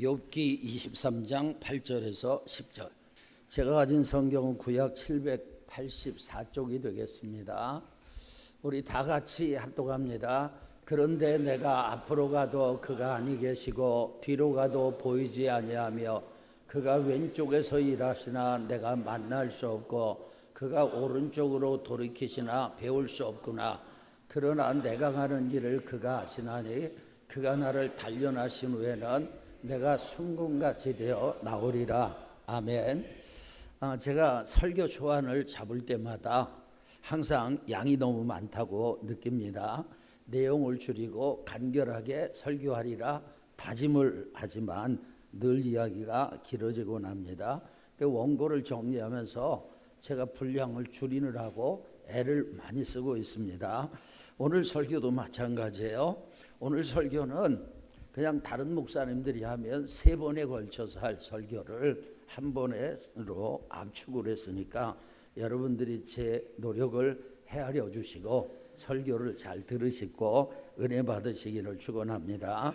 욥기 23장 8절에서 10절. 제가 가진 성경은 구약 784쪽이 되겠습니다. 우리 다 같이 합독합니다. 그런데 내가 앞으로 가도 그가 아니 계시고 뒤로 가도 보이지 아니하며 그가 왼쪽에서 일하시나 내가 만날 수 없고 그가 오른쪽으로 돌이키시나 배울 수 없구나. 그러나 내가 가는 길을 그가 아시나니 그가 나를 단련하신 후에는 내가 순금같이 되어 나오리라. 아멘. 제가 설교 초안을 잡을 때마다 항상 양이 너무 많다고 느낍니다. 내용을 줄이고 간결하게 설교하리라 다짐을 하지만 늘 이야기가 길어지곤 합니다. 원고를 정리하면서 제가 분량을 줄이느라고 애를 많이 쓰고 있습니다. 오늘 설교도 마찬가지예요. 오늘 설교는 그냥 다른 목사님들이 하면 3번에 걸쳐서 할 설교를 한 번으로 압축을 했으니까 여러분들이 제 노력을 헤아려 주시고 설교를 잘 들으시고 은혜 받으시기를 축원합니다.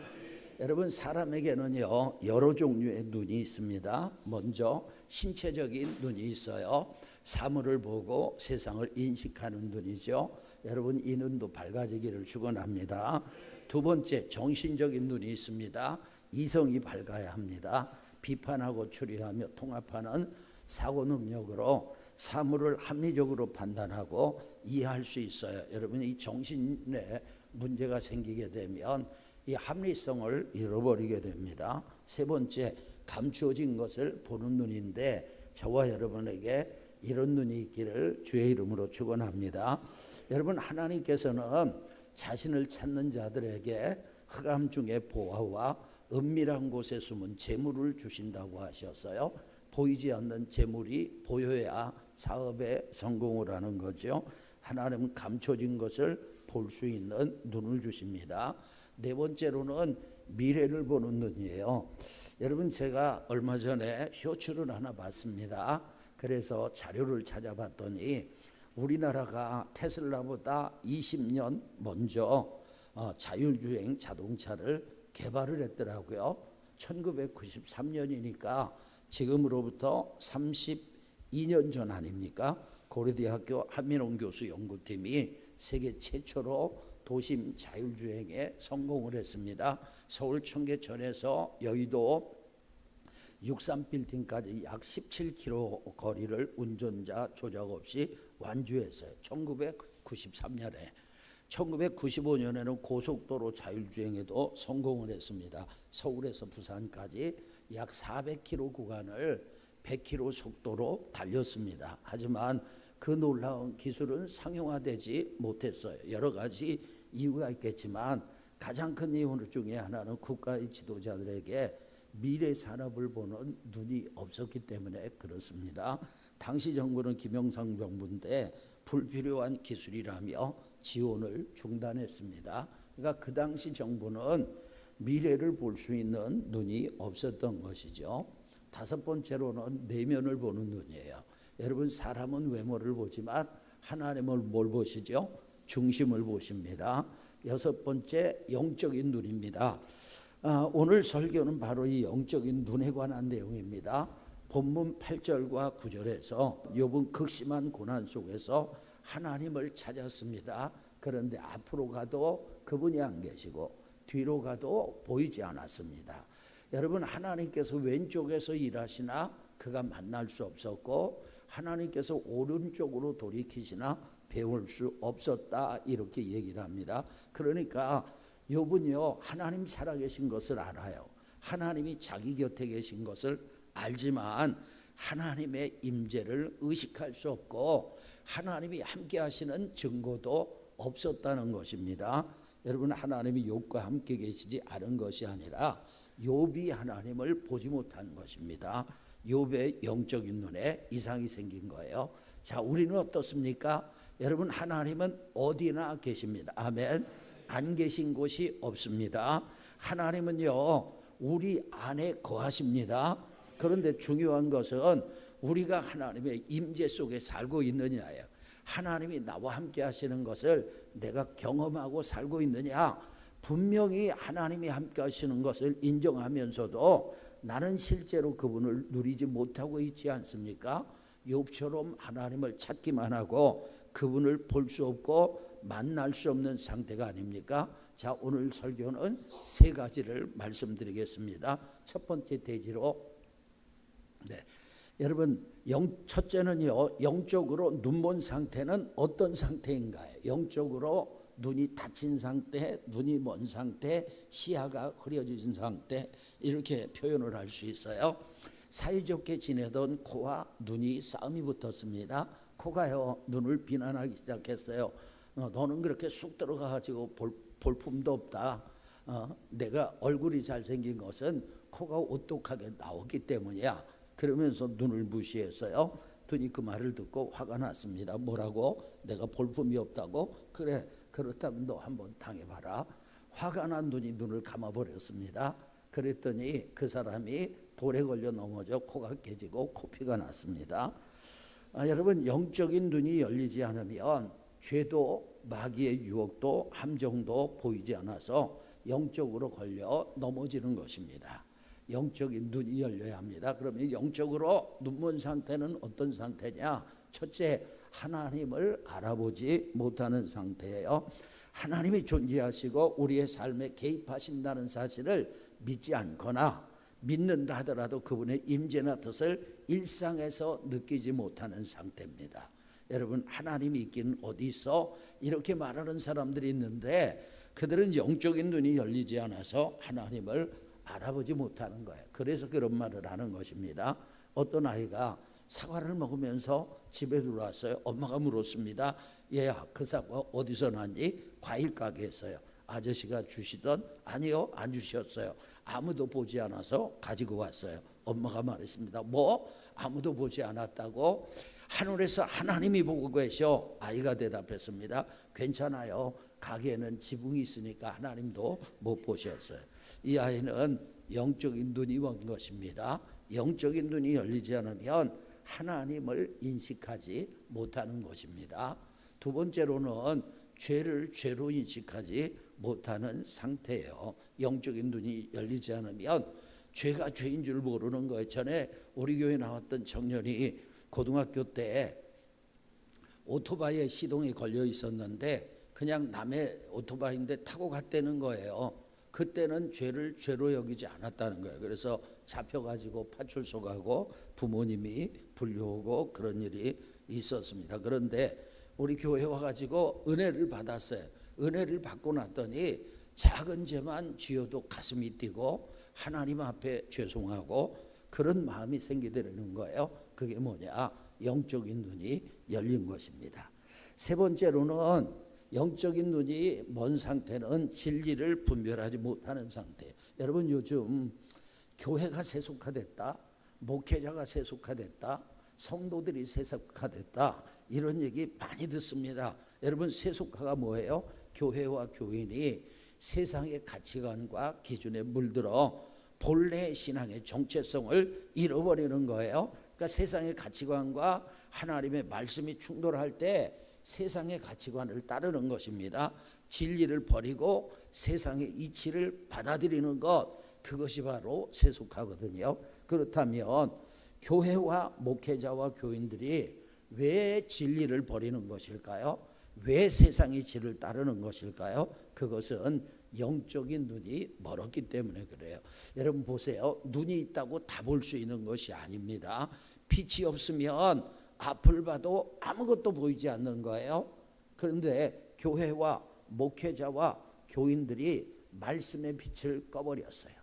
여러분, 사람에게는요 여러 종류의 눈이 있습니다. 먼저 신체적인 눈이 있어요. 사물을 보고 세상을 인식하는 눈이죠. 여러분, 이 눈도 밝아지기를 축원합니다. 두 번째, 정신적인 눈이 있습니다. 이성이 밝아야 합니다. 비판하고 추리하며 통합하는 사고 능력으로 사물을 합리적으로 판단하고 이해할 수 있어요. 여러분, 이 정신에 문제가 생기게 되면 이 합리성을 잃어버리게 됩니다. 세 번째, 감추어진 것을 보는 눈인데 저와 여러분에게 이런 눈이 있기를 주의 이름으로 축원합니다. 여러분, 하나님께서는 자신을 찾는 자들에게 흑암 중에 보화와 은밀한 곳에 숨은 재물을 주신다고 하셨어요. 보이지 않는 재물이 보여야 사업에 성공을 하는 거죠. 하나님은 감춰진 것을 볼 수 있는 눈을 주십니다. 네 번째로는 미래를 보는 눈이에요. 여러분, 제가 얼마 전에 쇼츠를 하나 봤습니다. 그래서 자료를 찾아봤더니 우리나라가 테슬라보다 20년 먼저 자율주행 자동차를 개발을 했더라고요. 1993년이니까 지금으로부터 32년 전 아닙니까? 고려대학교 한민홍 교수 연구팀이 세계 최초로 도심 자율주행에 성공을 했습니다. 서울 청계천에서 여의도 63빌딩까지 약 17km 거리를 운전자 조작 없이 완주했어요. 1993년에. 1995년에는 고속도로 자율주행에도 성공을 했습니다. 서울에서 부산까지 약 400km 구간을 100km 속도로 달렸습니다. 하지만 그 놀라운 기술은 상용화되지 못했어요. 여러 가지 이유가 있겠지만 가장 큰 이유 중에 하나는 국가의 지도자들에게 미래 산업을 보는 눈이 없었기 때문에 그렇습니다. 당시 정부는 김영삼 정부인데 불필요한 기술이라며 지원을 중단했습니다. 그러니까 그 당시 정부는 미래를 볼 수 있는 눈이 없었던 것이죠. 다섯 번째로는 내면을 보는 눈이에요. 여러분, 사람은 외모를 보지만 하나님은 뭘 보시죠? 중심을 보십니다. 여섯 번째, 영적인 눈입니다. 오늘 설교는 바로 이 영적인 눈에 관한 내용입니다. 본문 8절과 9절에서 욥은 극심한 고난 속에서 하나님을 찾았습니다. 그런데 앞으로 가도 그분이 안 계시고 뒤로 가도 보이지 않았습니다. 여러분, 하나님께서 왼쪽에서 일하시나 그가 만날 수 없었고 하나님께서 오른쪽으로 돌이키시나 배울 수 없었다, 이렇게 얘기를 합니다. 그러니까 욥은요 하나님 살아계신 것을 알아요. 하나님이 자기 곁에 계신 것을 알지만 하나님의 임재를 의식할 수 없고 하나님이 함께 하시는 증거도 없었다는 것입니다. 여러분, 하나님이 욥과 함께 계시지 않은 것이 아니라 욥이 하나님을 보지 못한 것입니다. 욥의 영적인 눈에 이상이 생긴 거예요. 자, 우리는 어떻습니까? 여러분, 하나님은 어디나 계십니다. 아멘. 안 계신 곳이 없습니다. 하나님은요 우리 안에 거하십니다. 그런데 중요한 것은 우리가 하나님의 임재 속에 살고 있느냐예요. 하나님이 나와 함께 하시는 것을 내가 경험하고 살고 있느냐. 분명히 하나님이 함께 하시는 것을 인정하면서도 나는 실제로 그분을 누리지 못하고 있지 않습니까? 욥처럼 하나님을 찾기만 하고 그분을 볼 수 없고 만날 수 없는 상태가 아닙니까? 자, 오늘 설교는 세 가지를 말씀드리겠습니다. 첫 번째 대지로, 여러분, 첫째는요, 영적으로 눈먼 상태는 어떤 상태인가요? 영적으로 눈이 닫힌 상태, 눈이 먼 상태, 시야가 흐려진 상태, 이렇게 표현을 할 수 있어요. 사이좋게 지내던 코와 눈이 싸움이 붙었습니다. 코가요, 눈을 비난하기 시작했어요. 너는 그렇게 쑥 들어가가지고 볼품도 없다. 내가 얼굴이 잘생긴 것은 코가 오똑하게 나오기 때문이야. 그러면서 눈을 무시했어요. 눈이 그 말을 듣고 화가 났습니다. 뭐라고? 내가 볼품이 없다고? 그래, 그렇다면 너 한번 당해봐라. 화가 난 눈이 눈을 감아버렸습니다. 그랬더니 그 사람이 돌에 걸려 넘어져 코가 깨지고 코피가 났습니다. 여러분, 영적인 눈이 열리지 않으면 죄도 마귀의 유혹도 함정도 보이지 않아서 영적으로 걸려 넘어지는 것입니다. 영적인 눈이 열려야 합니다. 그러면 영적으로 눈먼 상태는 어떤 상태냐? 첫째, 하나님을 알아보지 못하는 상태예요. 하나님이 존재하시고 우리의 삶에 개입하신다는 사실을 믿지 않거나 믿는다 하더라도 그분의 임재나 뜻을 일상에서 느끼지 못하는 상태입니다. 여러분, 하나님이 있기는 어디 있어? 이렇게 말하는 사람들이 있는데 그들은 영적인 눈이 열리지 않아서 하나님을 알아보지 못하는 거예요. 그래서 그런 말을 하는 것입니다. 어떤 아이가 사과를 먹으면서 집에 들어왔어요. 엄마가 물었습니다. 얘야, 그 사과 어디서 났니? 과일 가게에서요. 아저씨가 주시던? 아니요, 안 주셨어요. 아무도 보지 않아서 가지고 왔어요. 엄마가 말했습니다. 뭐? 아무도 보지 않았다고? 하늘에서 하나님이 보고 계셔. 아이가 대답했습니다. 괜찮아요. 가게에는 지붕이 있으니까 하나님도 못 보셨어요. 이 아이는 영적인 눈이 먼 것입니다. 영적인 눈이 열리지 않으면 하나님을 인식하지 못하는 것입니다. 두 번째로는 죄를 죄로 인식하지 못하는 상태예요. 영적인 눈이 열리지 않으면 죄가 죄인 줄 모르는 거예요. 전에 우리 교회 나왔던 청년이 고등학교 때 오토바이에 시동이 걸려 있었는데 그냥 남의 오토바이인데 타고 갔다는 거예요. 그때는 죄를 죄로 여기지 않았다는 거예요. 그래서 잡혀가지고 파출소 가고 부모님이 불려오고 그런 일이 있었습니다. 그런데 우리 교회 와가지고 은혜를 받았어요. 은혜를 받고 났더니 작은 죄만 지어도 가슴이 뛰고 하나님 앞에 죄송하고 그런 마음이 생기더라는 거예요. 그게 뭐냐? 영적인 눈이 열린 것입니다. 세 번째로는 영적인 눈이 먼 상태는 진리를 분별하지 못하는 상태. 여러분, 요즘 교회가 세속화됐다, 목회자가 세속화됐다, 성도들이 세속화됐다, 이런 얘기 많이 듣습니다. 여러분, 세속화가 뭐예요? 교회와 교인이 세상의 가치관과 기준에 물들어 본래 신앙의 정체성을 잃어버리는 거예요. 그러니까 세상의 가치관과 하나님의 말씀이 충돌할 때 세상의 가치관을 따르는 것입니다. 진리를 버리고 세상의 이치를 받아들이는 것, 그것이 바로 세속화거든요. 그렇다면 교회와 목회자와 교인들이 왜 진리를 버리는 것일까요? 왜 세상의 이치를 따르는 것일까요? 그것은 영적인 눈이 멀었기 때문에 그래요. 여러분 보세요. 눈이 있다고 다 볼 수 있는 것이 아닙니다. 빛이 없으면 앞을 봐도 아무것도 보이지 않는 거예요. 그런데 교회와 목회자와 교인들이 말씀의 빛을 꺼버렸어요.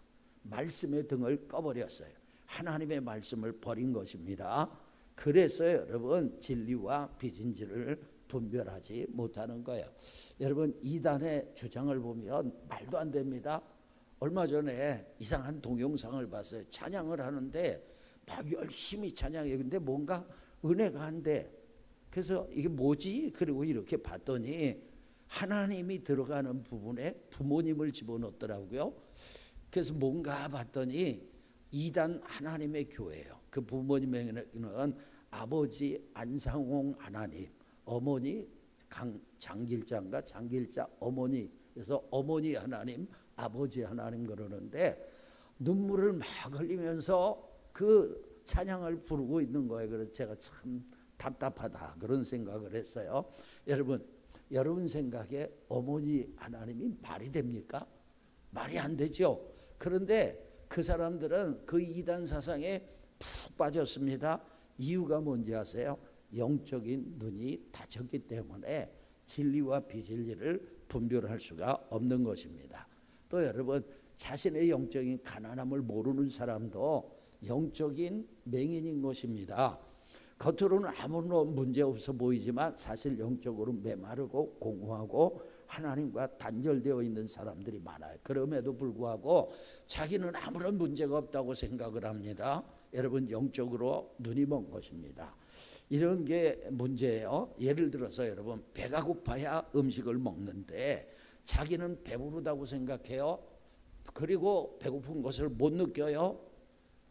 말씀의 등을 꺼버렸어요. 하나님의 말씀을 버린 것입니다. 그래서 여러분 진리와 빛인지를 분별하지 못하는 거예요. 여러분, 이단의 주장을 보면 말도 안 됩니다. 얼마 전에 이상한 동영상을 봤어요. 찬양을 하는데 막 열심히 찬양해요. 근데 뭔가 은혜가 안 돼. 그래서 이게 뭐지? 그리고 이렇게 봤더니 하나님이 들어가는 부분에 부모님을 집어넣더라고요. 그래서 뭔가 봤더니 이단 하나님의 교회예요. 그 부모님에게는 아버지 안상홍 하나님, 어머니 장길자인가 장길자 어머니 그래서 어머니 하나님, 아버지 하나님 그러는데 눈물을 막 흘리면서 그 찬양을 부르고 있는 거예요. 그래서 제가 참 답답하다 그런 생각을 했어요. 여러분 생각에 어머니 하나님이 말이 됩니까? 말이 안 되죠. 그런데 그 사람들은 그 이단 사상에 푹 빠졌습니다. 이유가 뭔지 아세요? 영적인 눈이 닫혔기 때문에 진리와 비진리를 분별할 수가 없는 것입니다. 또 여러분, 자신의 영적인 가난함을 모르는 사람도 영적인 맹인인 것입니다. 겉으로는 아무런 문제 없어 보이지만 사실 영적으로 메마르고 공허하고 하나님과 단절되어 있는 사람들이 많아요. 그럼에도 불구하고 자기는 아무런 문제가 없다고 생각을 합니다. 여러분, 영적으로 눈이 먼 것입니다. 이런 게 문제예요. 예를 들어서 여러분, 배가 고파야 음식을 먹는데 자기는 배부르다고 생각해요. 그리고 배고픈 것을 못 느껴요.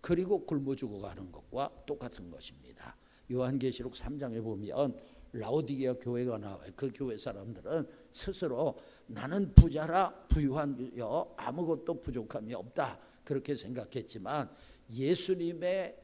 그리고 굶어 죽어가는 것과 똑같은 것입니다. 요한계시록 3장에 보면 라오디게아 교회가 나와요. 그 교회 사람들은 스스로 나는 부자라 부유하여 아무것도 부족함이 없다 그렇게 생각했지만 예수님의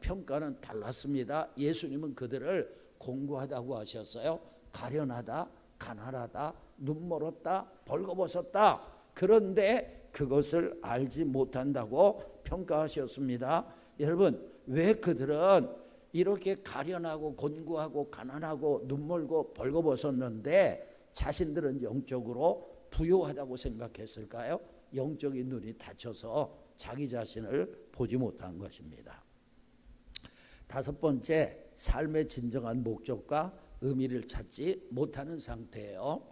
평가는 달랐습니다. 예수님은 그들을 공고하다고 하셨어요. 가련하다, 가난하다, 눈멀었다, 벌거벗었다. 그런데 그것을 알지 못한다고 평가하셨습니다. 여러분, 왜 그들은 이렇게 가련하고 곤고하고 가난하고 눈멀고 벌거벗었는데 자신들은 영적으로 부요하다고 생각했을까요? 영적인 눈이 닫혀서 자기 자신을 보지 못한 것입니다. 다섯 번째, 삶의 진정한 목적과 의미를 찾지 못하는 상태예요.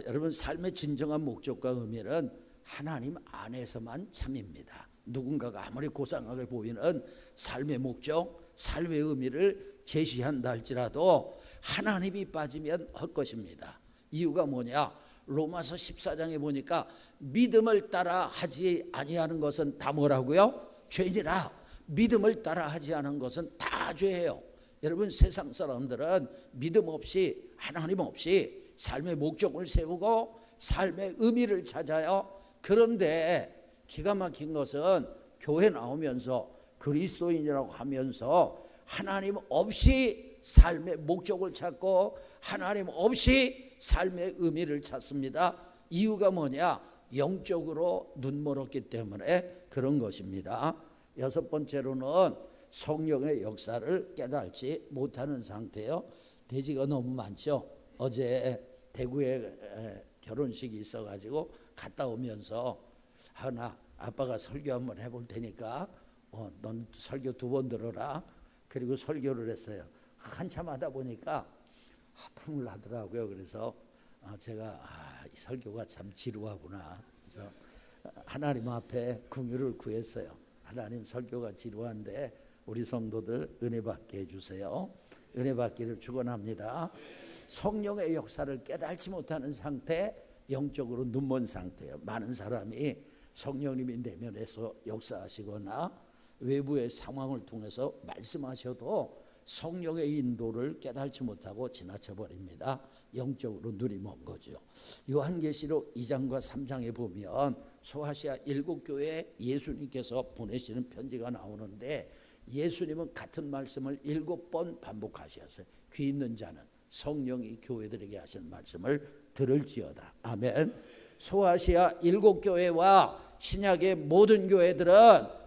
여러분, 삶의 진정한 목적과 의미는 하나님 안에서만 참입니다. 누군가가 아무리 고상하게 보이는 삶의 목적, 삶의 의미를 제시한다 할지라도 하나님이 빠지면 헛것입니다. 이유가 뭐냐? 로마서 14장에 보니까 믿음을 따라 하지 아니하는 것은 다 뭐라고요? 죄니라. 믿음을 따라 하지 않은 것은 다 죄예요. 여러분, 세상 사람들은 믿음 없이, 하나님 없이 삶의 목적을 세우고 삶의 의미를 찾아요. 그런데 기가 막힌 것은 교회 나오면서 그리스도인이라고 하면서 하나님 없이 삶의 목적을 찾고 하나님 없이 삶의 의미를 찾습니다. 이유가 뭐냐? 영적으로 눈멀었기 때문에 그런 것입니다. 여섯 번째로는 성령의 역사를 깨달지 못하는 상태요. 대지가 너무 많죠. 어제 대구에 결혼식이 있어가지고 갔다 오면서 나 아빠가 설교 한번 해볼 테니까 넌 설교 2번 들어라. 그리고 설교를 했어요. 한참 하다 보니까 하품을 하더라고요. 그래서 제가 이 설교가 참 지루하구나. 그래서 하나님 앞에 긍휼을 구했어요. 하나님, 설교가 지루한데 우리 성도들 은혜 받게 해주세요. 은혜 받기를 축원합니다. 성령의 역사를 깨달지 못하는 상태, 영적으로 눈먼 상태예요. 많은 사람이 성령님이 내면에서 역사하시거나 외부의 상황을 통해서 말씀하셔도 성령의 인도를 깨달지 못하고 지나쳐 버립니다. 영적으로 눈이 먼 거죠. 요한계시록 2장과 3장에 보면 소아시아 7교회에 예수님께서 보내시는 편지가 나오는데 예수님은 같은 말씀을 7번 반복하셨어요. 귀 있는 자는 성령이 교회들에게 하신 말씀을 들을지어다. 아멘. 소아시아 7교회와 신약의 모든 교회들은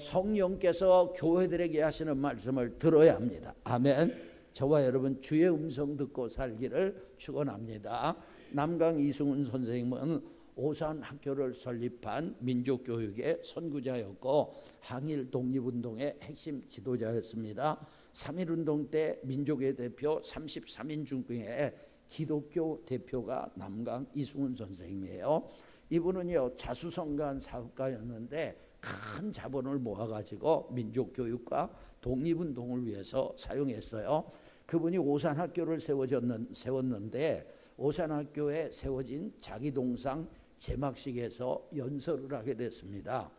성령께서 교회들에게 하시는 말씀을 들어야 합니다. 아멘. 저와 여러분 주의 음성 듣고 살기를 축원합니다. 남강 이승훈 선생님은 오산 학교를 설립한 민족교육의 선구자였고 항일 독립운동의 핵심 지도자였습니다. 3.1운동 때 민족의 대표 33인 중에 기독교 대표가 남강 이승훈 선생님이에요. 이분은요 자수성가한 사업가였는데 큰 자본을 모아가지고 민족교육과 독립운동을 위해서 사용했어요. 그분이 오산학교를 세웠는데 오산학교에 세워진 자기동상 제막식에서 연설을 하게 됐습니다.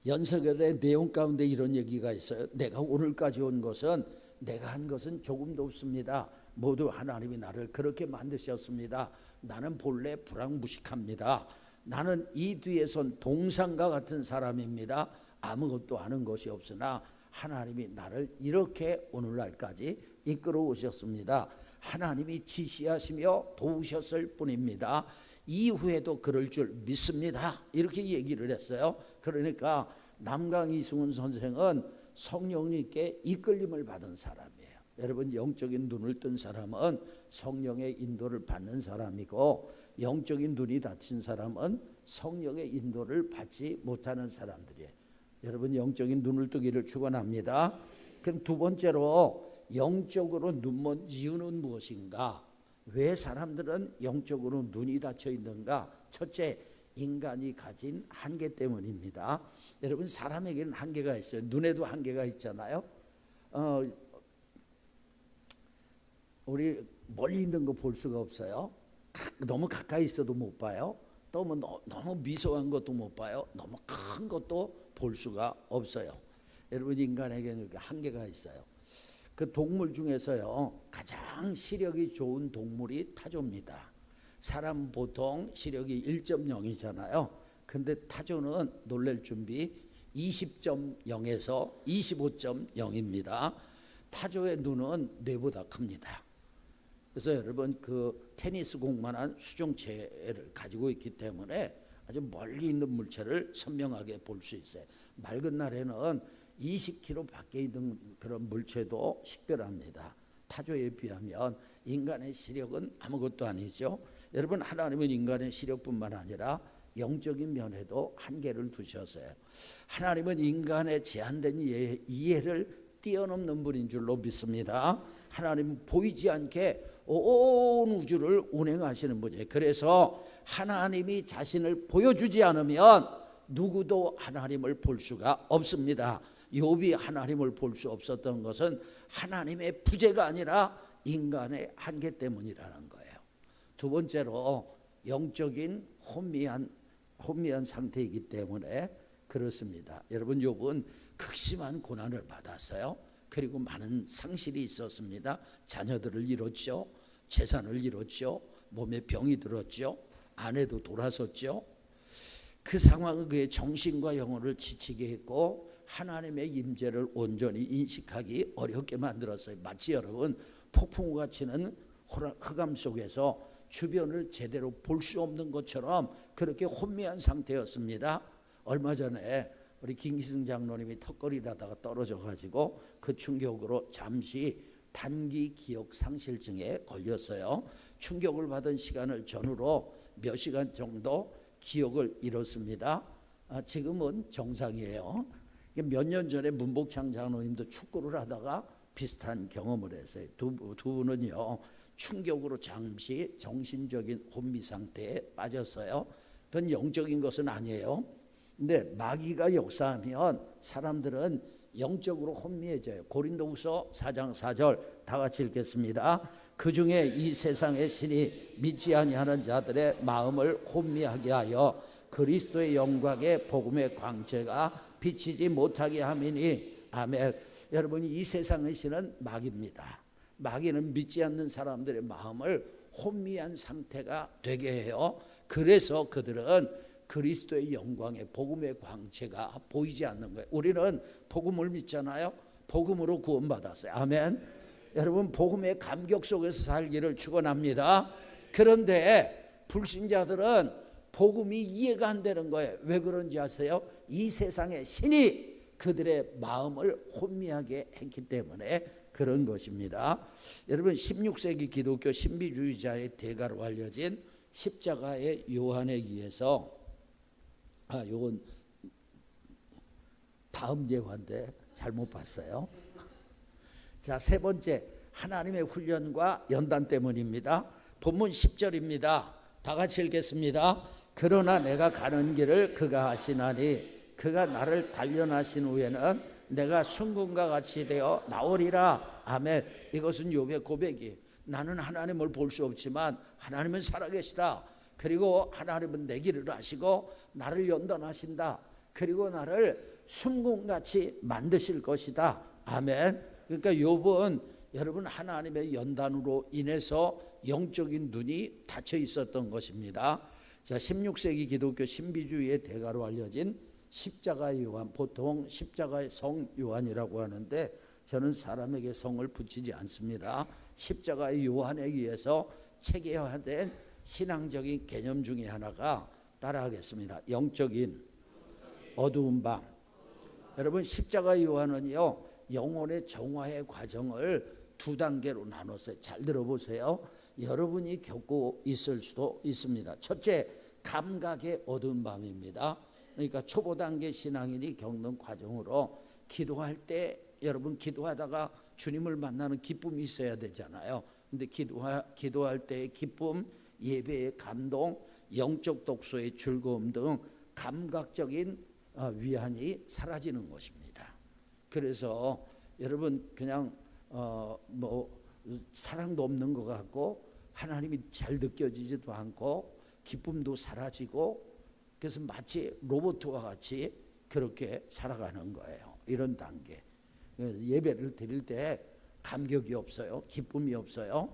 연설의 내용 가운데 이런 얘기가 있어요. 내가 오늘까지 온 것은 내가 한 것은 조금도 없습니다. 모두 하나님이 나를 그렇게 만드셨습니다. 나는 본래 불황무식합니다. 나는 이 뒤에 선 동상과 같은 사람입니다. 아무것도 아는 것이 없으나 하나님이 나를 이렇게 오늘날까지 이끌어 오셨습니다. 하나님이 지시하시며 도우셨을 뿐입니다. 이후에도 그럴 줄 믿습니다. 이렇게 얘기를 했어요. 그러니까 남강 이승훈 선생은 성령님께 이끌림을 받은 사람이에요. 여러분, 영적인 눈을 뜬 사람은 성령의 인도를 받는 사람이고, 영적인 눈이 닫힌 사람은 성령의 인도를 받지 못하는 사람들이에요. 여러분, 영적인 눈을 뜨기를 축원합니다. 그럼 두 번째로, 영적으로 눈먼 이유는 무엇인가? 왜 사람들은 영적으로 눈이 닫혀 있는가? 첫째, 인간이 가진 한계 때문입니다. 여러분, 사람에게는 한계가 있어요. 눈에도 한계가 있잖아요. 우리 멀리 있는 거 볼 수가 없어요. 너무 가까이 있어도 못 봐요. 또 뭐 너무 미소한 것도 못 봐요. 너무 큰 것도 볼 수가 없어요. 여러분, 인간에게는 한계가 있어요. 그 동물 중에서요, 가장 시력이 좋은 동물이 타조입니다. 사람 보통 시력이 1.0이잖아요. 근데 타조는 놀랄 준비 20.0에서 25.0입니다. 타조의 눈은 뇌보다 큽니다. 그래서 여러분, 그 테니스 공만한 수정체를 가지고 있기 때문에 아주 멀리 있는 물체를 선명하게 볼 수 있어요. 맑은 날에는 20km 밖에 있는 그런 물체도 식별합니다. 타조에 비하면 인간의 시력은 아무것도 아니죠. 여러분, 하나님은 인간의 시력뿐만 아니라 영적인 면에도 한계를 두셨어요. 하나님은 인간의 제한된 이해를 뛰어넘는 분인 줄로 믿습니다. 하나님은 보이지 않게 온 우주를 운행하시는 분이에요. 그래서 하나님이 자신을 보여주지 않으면 누구도 하나님을 볼 수가 없습니다. 욥이 하나님을 볼 수 없었던 것은 하나님의 부재가 아니라 인간의 한계 때문이라는 거예요. 두 번째로, 영적인 혼미한 상태이기 때문에 그렇습니다. 여러분, 욥은 극심한 고난을 받았어요. 그리고 많은 상실이 있었습니다. 자녀들을 잃었죠. 재산을 잃었죠. 몸에 병이 들었죠. 아내도 돌아섰죠. 그 상황은 그의 정신과 영혼을 지치게 했고, 하나님의 임재를 온전히 인식하기 어렵게 만들었어요. 마치 여러분, 폭풍우가 치는 흑암 속에서 주변을 제대로 볼 수 없는 것처럼 그렇게 혼미한 상태였습니다. 얼마 전에 우리 김기승 장로님이 턱걸이라다가 떨어져 가지고 그 충격으로 잠시 단기 기억 상실증에 걸렸어요. 충격을 받은 시간을 전후로 몇 시간 정도 기억을 잃었습니다. 지금은 정상이에요. 몇 년 전에 문복창 장로님도 축구를 하다가 비슷한 경험을 했어요. 두 분은요, 충격으로 잠시 정신적인 혼미 상태에 빠졌어요. 그건 영적인 것은 아니에요. 근데 마귀가 역사하면 사람들은 영적으로 혼미해져요. 고린도후서 4장 4절 다 같이 읽겠습니다. 그 중에 이 세상의 신이 믿지 아니하는 자들의 마음을 혼미하게 하여 그리스도의 영광의 복음의 광채가 비치지 못하게 함이니. 아멘. 여러분, 이 세상의 신은 마귀입니다. 마귀는 믿지 않는 사람들의 마음을 혼미한 상태가 되게 해요. 그래서 그들은 그리스도의 영광의 복음의 광채가 보이지 않는 거예요. 우리는 복음을 믿잖아요. 복음으로 구원받았어요. 아멘. 여러분, 복음의 감격 속에서 살기를 축원합니다. 그런데 불신자들은 복음이 이해가 안 되는 거예요. 왜 그런지 아세요? 이 세상의 신이 그들의 마음을 혼미하게 했기 때문에 그런 것입니다. 여러분, 16세기 기독교 신비주의자의 대가로 알려진 십자가의 요한에 의해서, 요건 다음 예화인데 잘못 봤어요. 자, 세 번째, 하나님의 훈련과 연단 때문입니다. 본문 10절입니다. 다 같이 읽겠습니다. 그러나 내가 가는 길을 그가 하시나니 그가 나를 단련하신 후에는 내가 순금과 같이 되어 나오리라. 아멘. 이것은 욥의 고백이에요. 나는 하나님을 볼 수 없지만 하나님은 살아계시다. 그리고 하나님은 내 길을 하시고 나를 연단하신다. 그리고 나를 순금같이 만드실 것이다. 아멘. 그러니까 욥은 여러분, 하나님의 연단으로 인해서 영적인 눈이 닫혀 있었던 것입니다. 자, 16세기 기독교 신비주의의 대가로 알려진 십자가의 요한, 보통 십자가의 성 요한이라고 하는데 저는 사람에게 성을 붙이지 않습니다. 십자가의 요한에 의해서 체계화된 신앙적인 개념 중에 하나가 따라하겠습니다. 영적인 어두운 밤. 여러분, 십자가의 요한은요, 영혼의 정화의 과정을 두 단계로 나눴어요. 잘 들어보세요. 여러분이 겪고 있을 수도 있습니다. 첫째, 감각의 어두운 밤입니다. 그러니까 초보 단계 신앙인이 겪는 과정으로 기도할 때 여러분 기도하다가 주님을 만나는 기쁨이 있어야 되잖아요. 근데 기도할 때의 기쁨, 예배의 감동, 영적 독서의 즐거움 등 감각적인 위안이 사라지는 것입니다. 그래서 여러분 그냥 사랑도 없는 것 같고 하나님이 잘 느껴지지도 않고 기쁨도 사라지고 그래서 마치 로봇과 같이 그렇게 살아가는 거예요. 이런 단계. 예배를 드릴 때 감격이 없어요. 기쁨이 없어요.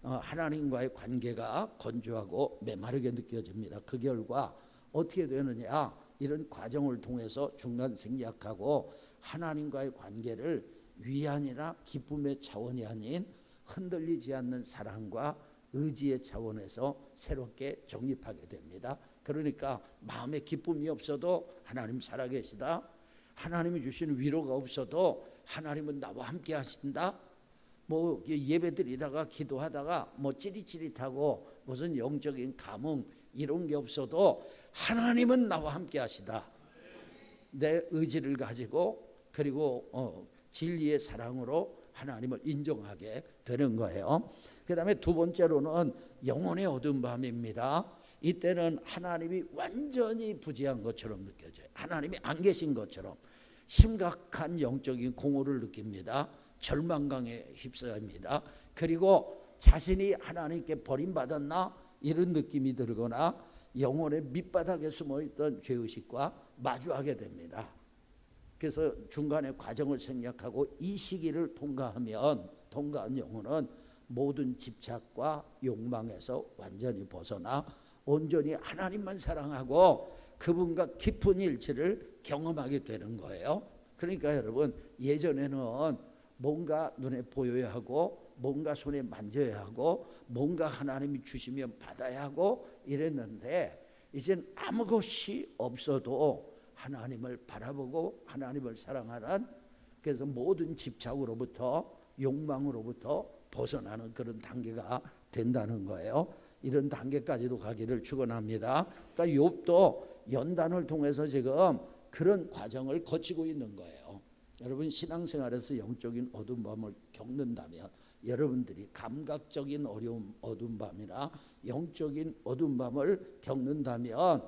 하나님과의 관계가 건조하고 메마르게 느껴집니다. 그 결과 어떻게 되느냐? 이런 과정을 통해서 중간 생략하고 하나님과의 관계를 위안이나 기쁨의 차원이 아닌 흔들리지 않는 사랑과 의지의 차원에서 새롭게 정립하게 됩니다. 그러니까 마음에 기쁨이 없어도 하나님 살아계시다. 하나님이 주시는 위로가 없어도 하나님은 나와 함께 하신다. 예배 드리다가 기도하다가 찌릿찌릿하고 무슨 영적인 감흥 이런 게 없어도 하나님은 나와 함께 하시다. 내 의지를 가지고 그리고 진리의 사랑으로 하나님을 인정하게 되는 거예요. 그 다음에 두 번째로는 영혼의 어두운 밤입니다. 이때는 하나님이 완전히 부재한 것처럼 느껴져요. 하나님이 안 계신 것처럼 심각한 영적인 공허를 느낍니다. 절망감에 휩싸입니다. 그리고 자신이 하나님께 버림받았나 이런 느낌이 들거나 영혼의 밑바닥에 숨어있던 죄의식과 마주하게 됩니다. 그래서 중간에 과정을 생략하고 이 시기를 통과한 영혼은 모든 집착과 욕망에서 완전히 벗어나 온전히 하나님만 사랑하고 그분과 깊은 일치를 경험하게 되는 거예요. 그러니까 여러분, 예전에는 뭔가 눈에 보여야 하고 뭔가 손에 만져야 하고 뭔가 하나님이 주시면 받아야 하고 이랬는데 이젠 아무것이 없어도 하나님을 바라보고 하나님을 사랑하는, 그래서 모든 집착으로부터 욕망으로부터 벗어나는 그런 단계가 된다는 거예요. 이런 단계까지도 가기를 축원합니다. 그러니까 욥도 연단을 통해서 지금 그런 과정을 거치고 있는 거예요. 여러분, 신앙생활에서 영적인 어두운 밤을 겪는다면 여러분들이 감각적인 어두운 밤이나 영적인 어두운 밤을 겪는다면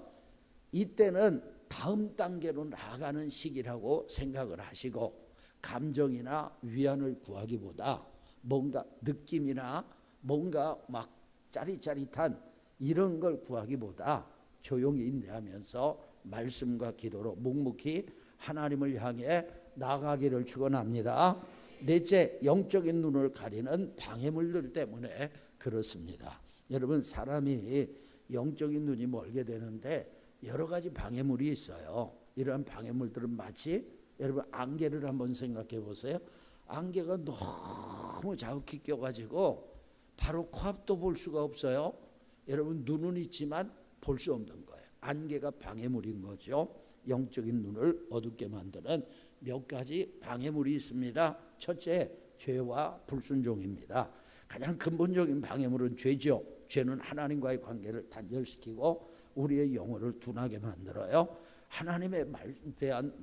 이때는 다음 단계로 나아가는 시기라고 생각을 하시고 감정이나 위안을 구하기보다 뭔가 느낌이나 뭔가 막 짜릿짜릿한 이런 걸 구하기보다 조용히 인내하면서 말씀과 기도로 묵묵히 하나님을 향해 나아가기를 축원합니다. 넷째, 영적인 눈을 가리는 방해물들 때문에 그렇습니다. 여러분, 사람이 영적인 눈이 멀게 되는데 여러 가지 방해물이 있어요. 이러한 방해물들은 마치 여러분 안개를 한번 생각해 보세요. 안개가 너무 자욱히 껴가지고 바로 코앞도 볼 수가 없어요. 여러분, 눈은 있지만 볼 수 없는 거예요. 안개가 방해물인 거죠. 영적인 눈을 어둡게 만드는 몇 가지 방해물이 있습니다. 첫째, 죄와 불순종입니다. 가장 근본적인 방해물은 죄죠. 죄는 하나님과의 관계를 단절시키고 우리의 영혼을 둔하게 만들어요. 하나님의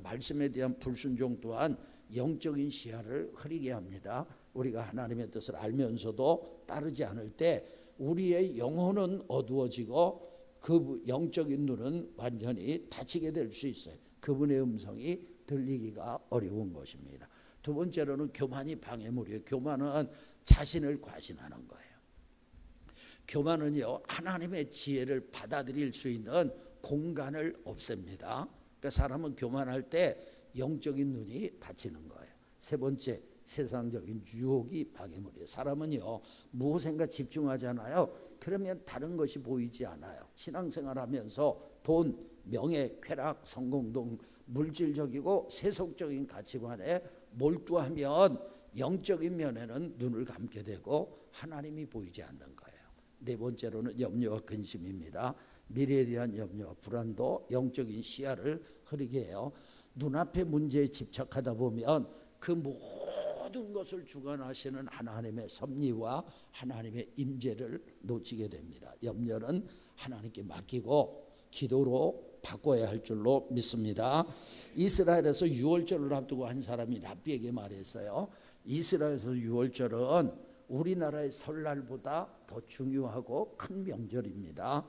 말씀에 대한 불순종 또한 영적인 시야를 흐리게 합니다. 우리가 하나님의 뜻을 알면서도 따르지 않을 때 우리의 영혼은 어두워지고 그 영적인 눈은 완전히 닫히게 될 수 있어요. 그분의 음성이 들리기가 어려운 것입니다. 두 번째로는 교만이 방해물이에요. 교만은 자신을 과신하는 거예요. 교만은요, 하나님의 지혜를 받아들일 수 있는 공간을 없앱니다. 그러니까 사람은 교만할 때 영적인 눈이 닫히는 거예요. 세 번째, 세상적인 유혹이 방해물이에요. 사람은요 무엇인가 집중하잖아요. 그러면 다른 것이 보이지 않아요. 신앙생활하면서 돈, 명예, 쾌락, 성공 등 물질적이고 세속적인 가치관에 몰두하면 영적인 면에는 눈을 감게 되고 하나님이 보이지 않는 거예요. 네 번째로는 염려와 근심입니다. 미래에 대한 염려와 불안도 영적인 시야를 흐리게 해요. 눈앞의 문제에 집착하다 보면 그 모든 것을 주관하시는 하나님의 섭리와 하나님의 임재를 놓치게 됩니다. 염려는 하나님께 맡기고 기도로 바꿔야 할 줄로 믿습니다. 이스라엘에서 유월절을 앞두고 한 사람이 랍비에게 말했어요. 이스라엘에서 유월절은 우리나라의 설날보다 더 중요하고 큰 명절입니다.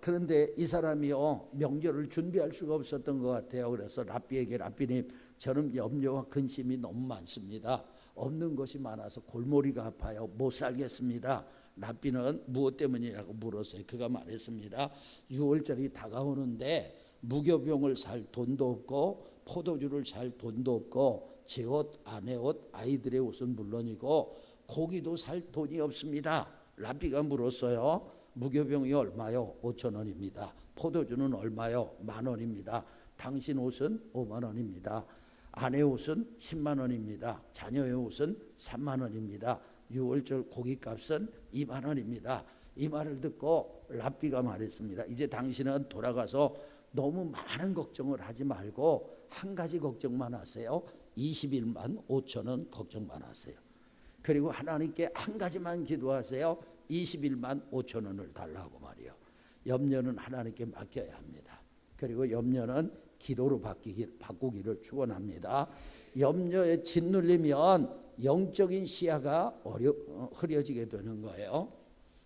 그런데 이 사람이요 명절을 준비할 수가 없었던 것 같아요. 그래서 랍비에게 랍비님 저는 염려와 근심이 너무 많습니다. 없는 것이 많아서 골머리가 아파요. 못 살겠습니다. 랍비는 무엇 때문이라고 물었어요. 그가 말했습니다. 6월절이 다가오는데 무교병을 살 돈도 없고 포도주를 살 돈도 없고 제 옷, 아내 옷, 아이들의 옷은 물론이고 고기도 살 돈이 없습니다. 랍비가 물었어요. 무교병이 얼마요? 5,000원입니다. 포도주는 얼마요? 10,000원입니다. 당신 옷은 50,000원입니다. 아내 옷은 100,000원입니다. 자녀의 옷은 30,000원입니다. 6월절 고기값은 20,000원입니다. 이 말을 듣고 랍비가 말했습니다. 이제 당신은 돌아가서 너무 많은 걱정을 하지 말고 한 가지 걱정만 하세요. 21만 5천원 걱정만 하세요. 그리고 하나님께 한 가지만 기도하세요. 21만 5천원을 달라고 말이요. 염려는 하나님께 맡겨야 합니다. 그리고 염려는 기도로 바꾸기를 축원합니다. 염려에 짓눌리면 영적인 시야가 흐려지게 되는 거예요.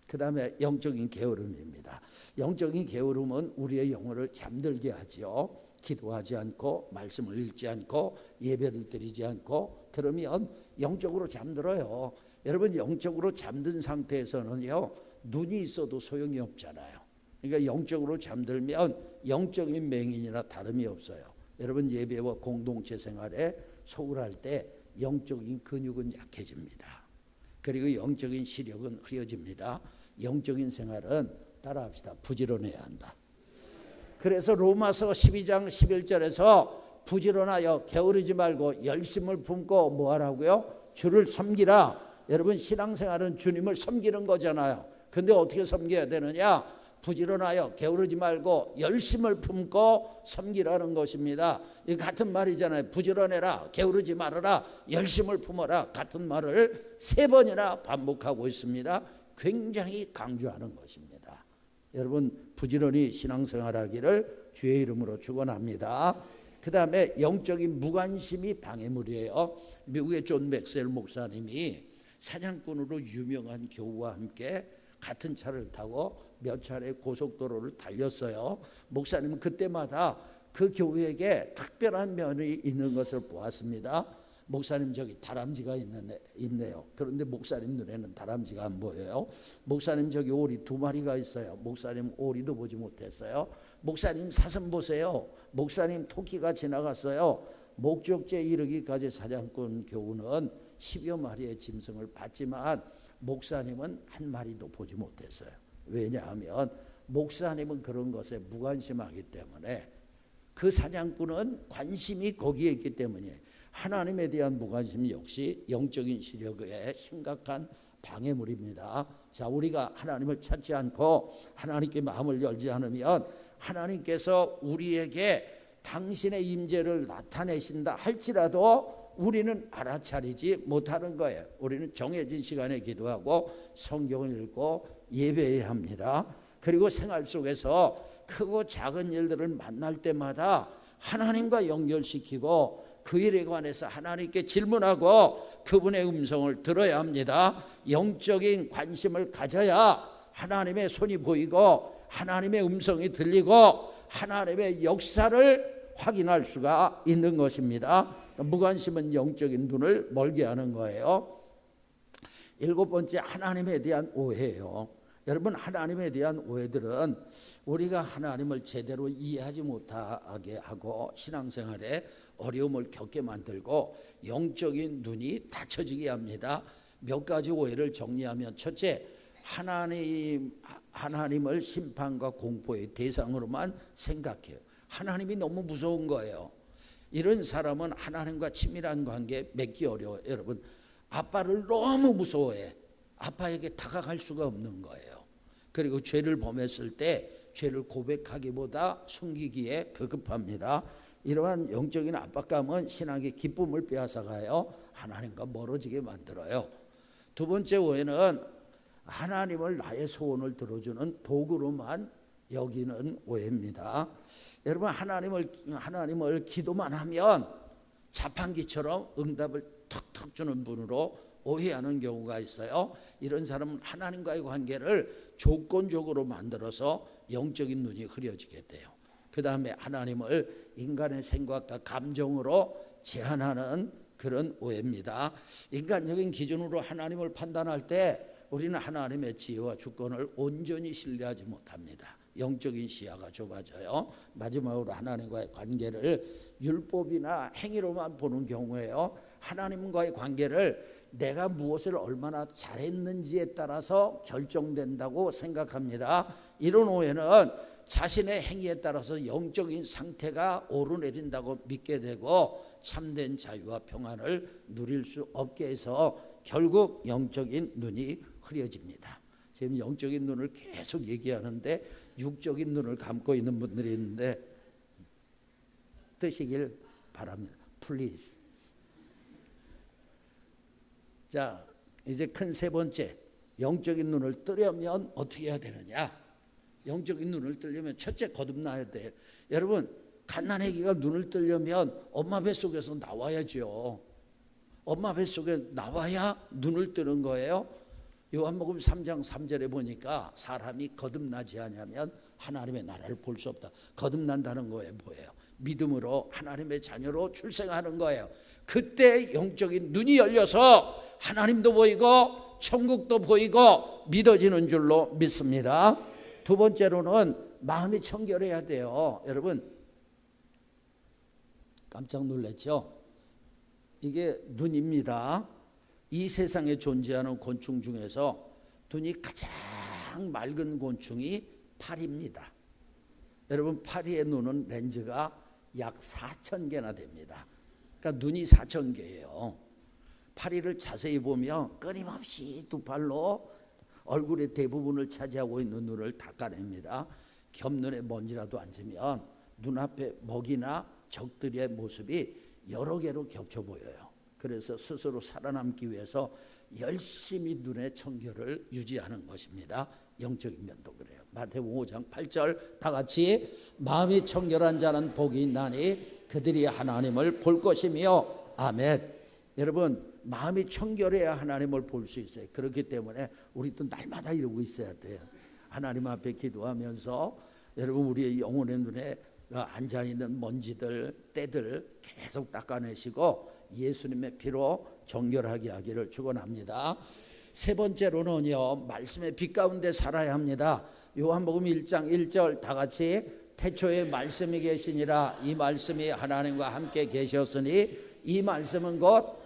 그 다음에 영적인 게으름입니다. 영적인 게으름은 우리의 영혼을 잠들게 하죠. 기도하지 않고 말씀을 읽지 않고 예배를 드리지 않고 그러면 영적으로 잠들어요. 여러분 영적으로 잠든 상태에서는요 눈이 있어도 소용이 없잖아요. 그러니까 영적으로 잠들면 영적인 맹인이나 다름이 없어요. 여러분 예배와 공동체 생활에 소홀할 때 영적인 근육은 약해집니다. 그리고 영적인 시력은 흐려집니다. 영적인 생활은 따라합시다. 부지런해야 한다. 그래서 로마서 12장 11절에서 부지런하여 게으르지 말고 열심을 품고 뭐 하라고요? 주를 섬기라. 여러분 신앙생활은 주님을 섬기는 거잖아요. 근데 어떻게 섬겨야 되느냐? 부지런하여 게으르지 말고 열심을 품고 섬기라는 것입니다. 이 같은 말이잖아요. 부지런해라, 게으르지 말아라, 열심을 품어라. 같은 말을 3번이나 반복하고 있습니다. 굉장히 강조하는 것입니다. 여러분 부지런히 신앙생활하기를 주의 이름으로 축원합니다. 그 다음에 영적인 무관심이 방해물이에요. 미국의 존 맥스웰 목사님이 사냥꾼으로 유명한 교우와 함께 같은 차를 타고 몇 차례 고속도로를 달렸어요. 목사님은 그때마다 그 교우에게 특별한 면이 있는 것을 보았습니다. 목사님 저기 다람쥐가 있네요. 그런데 목사님 눈에는 다람쥐가 안 보여요. 목사님 저기 오리 2마리가 있어요. 목사님 오리도 보지 못했어요. 목사님 사슴 보세요. 목사님 토끼가 지나갔어요. 목적지에 이르기까지 사냥꾼 교우는 10여 마리의 짐승을 봤지만 목사님은 한 마리도 보지 못했어요. 왜냐하면 목사님은 그런 것에 무관심하기 때문에 그 사냥꾼은 관심이 거기에 있기 때문에 하나님에 대한 무관심 역시 영적인 시력의 심각한 방해물입니다. 자, 우리가 하나님을 찾지 않고 하나님께 마음을 열지 않으면 하나님께서 우리에게 당신의 임재를 나타내신다 할지라도 우리는 알아차리지 못하는 거예요. 우리는 정해진 시간에 기도하고 성경을 읽고 예배해야 합니다. 그리고 생활 속에서 크고 작은 일들을 만날 때마다 하나님과 연결시키고 그 일에 관해서 하나님께 질문하고 그분의 음성을 들어야 합니다. 영적인 관심을 가져야 하나님의 손이 보이고 하나님의 음성이 들리고 하나님의 역사를 확인할 수가 있는 것입니다. 무관심은 영적인 눈을 멀게 하는 거예요. 7번째 하나님에 대한 오해예요. 여러분, 하나님에 대한 오해들은 우리가 하나님을 제대로 이해하지 못하게 하고 신앙생활에 어려움을 겪게 만들고 영적인 눈이 닫혀지게 합니다. 몇 가지 오해를 정리하면, 첫째, 하나님을 심판과 공포의 대상으로만 생각해요. 하나님이 너무 무서운 거예요. 이런 사람은 하나님과 친밀한 관계 맺기 어려워요. 여러분, 아빠를 너무 무서워해. 아빠에게 다가갈 수가 없는 거예요. 그리고 죄를 범했을 때 죄를 고백하기보다 숨기기에 급급합니다. 이러한 영적인 압박감은 신앙의 기쁨을 빼앗아가요. 하나님과 멀어지게 만들어요. 두 번째 오해는 하나님을 나의 소원을 들어주는 도구로만 여기는 오해입니다. 여러분, 하나님을 기도만 하면 자판기처럼 응답을 턱턱 주는 분으로 오해하는 경우가 있어요. 이런 사람은 하나님과의 관계를 조건적으로 만들어서 영적인 눈이 흐려지게 돼요. 그 다음에 하나님을 인간의 생각과 감정으로 제한하는 그런 오해입니다. 인간적인 기준으로 하나님을 판단할 때 우리는 하나님의 지혜와 주권을 온전히 신뢰하지 못합니다. 영적인 시야가 좁아져요. 마지막으로 하나님과의 관계를 율법이나 행위로만 보는 경우에요, 하나님과의 관계를 내가 무엇을 얼마나 잘했는지에 따라서 결정된다고 생각합니다. 이런 오해는 자신의 행위에 따라서 영적인 상태가 오르내린다고 믿게 되고 참된 자유와 평안을 누릴 수 없게 해서 결국 영적인 눈이 흐려집니다. 지금 영적인 눈을 계속 얘기하는데 육적인 눈을 감고 있는 분들이 있는데 뜨시길 바랍니다. Please. 자, 이제 큰 세 번째, 영적인 눈을 뜨려면 어떻게 해야 되느냐? 영적인 눈을 뜨려면 첫째, 거듭나야 돼. 여러분, 갓난아기가 눈을 뜨려면 엄마 뱃속에서 나와야죠. 엄마 뱃속에 나와야 눈을 뜨는 거예요. 요한복음 3장 3절에 보니까 사람이 거듭나지 않으면 하나님의 나라를 볼 수 없다. 거듭난다는 거예요. 뭐예요? 믿음으로 하나님의 자녀로 출생하는 거예요. 그때 영적인 눈이 열려서 하나님도 보이고 천국도 보이고 믿어지는 줄로 믿습니다. 두 번째로는 마음이 청결해야 돼요. 여러분, 깜짝 놀랐죠? 이게 눈입니다. 이 세상에 존재하는 곤충 중에서 눈이 가장 맑은 곤충이 파리입니다. 여러분, 파리의 눈은 렌즈가 약 4,000개나 됩니다. 그러니까 눈이 4,000개예요. 파리를 자세히 보면 끊임없이 두 팔로 얼굴의 대부분을 차지하고 있는 눈을 닦아냅니다. 겹눈에 먼지라도 앉으면 눈앞에 먹이나 적들의 모습이 여러 개로 겹쳐 보여요. 그래서 스스로 살아남기 위해서 열심히 눈의 청결을 유지하는 것입니다. 영적인 면도 그래요. 마태복음 5장 8절 다 같이, 마음이 청결한 자는 복이 있나니 그들이 하나님을 볼 것이며. 아멘. 여러분, 마음이 청결해야 하나님을 볼 수 있어요. 그렇기 때문에 우리도 날마다 이러고 있어야 돼요. 하나님 앞에 기도하면서 여러분, 우리의 영혼의 눈에 앉아있는 먼지들, 때들 계속 닦아내시고 예수님의 피로 정결하게 하기를 축원합니다. 세 번째로는요, 말씀의 빛 가운데 살아야 합니다. 요한복음 1장 1절 다 같이, 태초에 말씀이 계시니라. 이 말씀이 하나님과 함께 계셨으니 이 말씀은 곧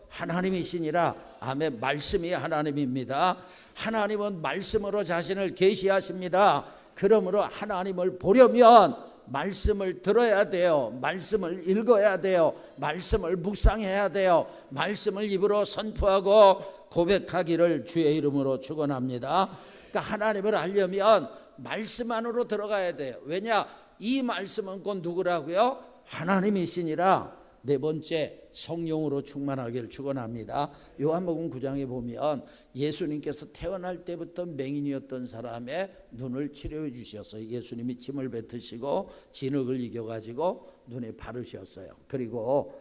하나님이시니라. 아멘. 말씀이 하나님입니다. 하나님은 말씀으로 자신을 계시하십니다. 그러므로 하나님을 보려면 말씀을 들어야 돼요. 말씀을 읽어야 돼요. 말씀을 묵상해야 돼요. 말씀을 입으로 선포하고 고백하기를 주의 이름으로 축원합니다. 그러니까 하나님을 알려면 말씀 안으로 들어가야 돼요. 왜냐? 이 말씀은 곧 누구라고요? 하나님이시니라. 네 번째, 성령으로 충만하기를 축원합니다. 요한복음 9장에 보면 예수님께서 태어날 때부터 맹인이었던 사람의 눈을 치료해 주셨어요. 예수님이 침을 뱉으시고 진흙을 이겨가지고 눈에 바르셨어요. 그리고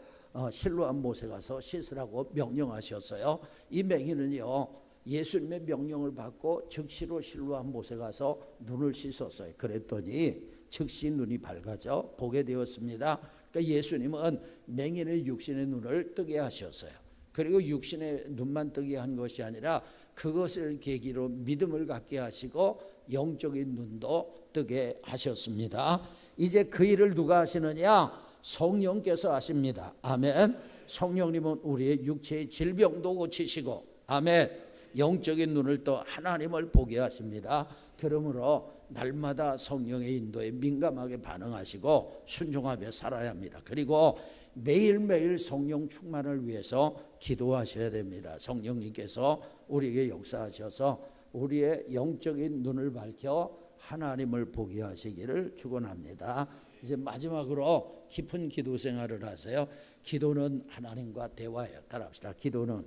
실로암 못에 가서 씻으라고 명령하셨어요. 이 맹인은요, 예수님의 명령을 받고 즉시로 실로암 못에 가서 눈을 씻었어요. 그랬더니 즉시 눈이 밝아져 보게 되었습니다. 그러니까 예수님은 맹인의 육신의 눈을 뜨게 하셨어요. 그리고 육신의 눈만 뜨게 한 것이 아니라 그것을 계기로 믿음을 갖게 하시고 영적인 눈도 뜨게 하셨습니다. 이제 그 일을 누가 하시느냐? 성령께서 하십니다. 아멘. 성령님은 우리의 육체의 질병도 고치시고, 아멘, 영적인 눈을 또 하나님을 보게 하십니다. 그러므로 날마다 성령의 인도에 민감하게 반응하시고 순종하며 살아야 합니다. 그리고 매일매일 성령 충만을 위해서 기도하셔야 됩니다. 성령님께서 우리에게 역사하셔서 우리의 영적인 눈을 밝혀 하나님을 보게 하시기를 축원합니다. 이제 마지막으로 깊은 기도 생활을 하세요. 기도는 하나님과 대화예요. 따라합시다. 기도는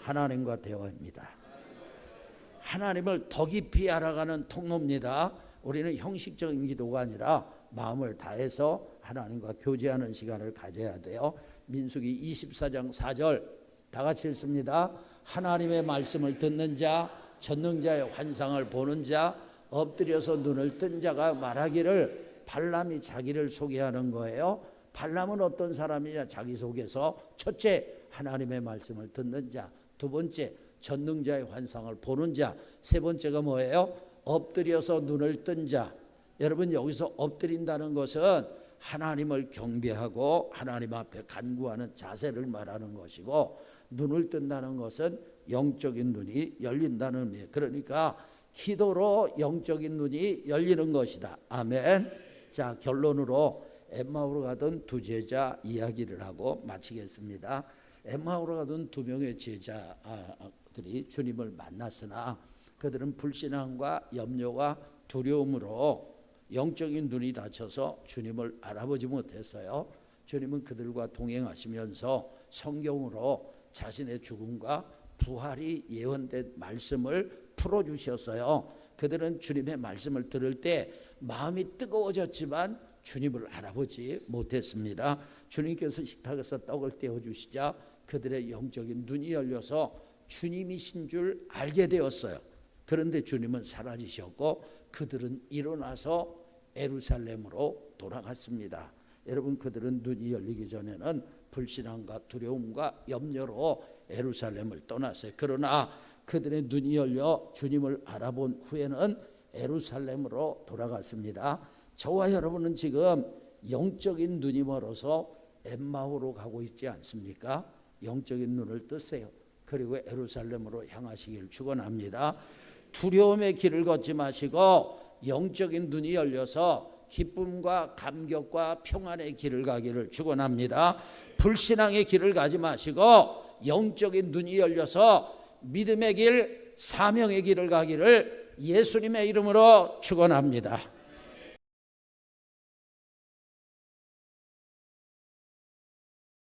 하나님과 대화입니다. 하나님을 더 깊이 알아가는 통로입니다. 우리는 형식적인 기도가 아니라 마음을 다해서 하나님과 교제하는 시간을 가져야 돼요. 민수기 24장 4절 다 같이 읽습니다. 하나님의 말씀을 듣는 자, 전능자의 환상을 보는 자, 엎드려서 눈을 뜬 자가 말하기를, 발람이 자기를 소개하는 거예요. 발람은 어떤 사람이냐? 자기 속에서 첫째, 하나님의 말씀을 듣는 자, 두 번째, 전능자의 환상을 보는 자, 세 번째가 뭐예요? 엎드려서 눈을 뜬 자. 여러분, 여기서 엎드린다는 것은 하나님을 경배하고 하나님 앞에 간구하는 자세를 말하는 것이고, 눈을 뜬다는 것은 영적인 눈이 열린다는 의미예요. 그러니까 기도로 영적인 눈이 열리는 것이다. 아멘. 자, 결론으로 엠마오로 가던 두 제자 이야기를 하고 마치겠습니다. 엠마오로 가던 두 명의 제자들이 주님을 만났으나 그들은 불신앙과 염려와 두려움으로 영적인 눈이 닫혀서 주님을 알아보지 못했어요. 주님은 그들과 동행하시면서 성경으로 자신의 죽음과 부활이 예언된 말씀을 풀어주셨어요. 그들은 주님의 말씀을 들을 때 마음이 뜨거워졌지만 주님을 알아보지 못했습니다. 주님께서 식탁에서 떡을 떼어주시자 그들의 영적인 눈이 열려서 주님이신 줄 알게 되었어요. 그런데 주님은 사라지셨고 그들은 일어나서 예루살렘으로 돌아갔습니다. 여러분, 그들은 눈이 열리기 전에는 불신앙과 두려움과 염려로 예루살렘을 떠났어요. 그러나 그들의 눈이 열려 주님을 알아본 후에는 예루살렘으로 돌아갔습니다. 저와 여러분은 지금 영적인 눈이 멀어서 엠마오로 가고 있지 않습니까? 영적인 눈을 뜨세요. 그리고 예루살렘으로 향하시길 축원합니다. 두려움의 길을 걷지 마시고 영적인 눈이 열려서 기쁨과 감격과 평안의 길을 가기를 축원합니다. 불신앙의 길을 가지 마시고 영적인 눈이 열려서 믿음의 길, 사명의 길을 가기를 예수님의 이름으로 축원합니다.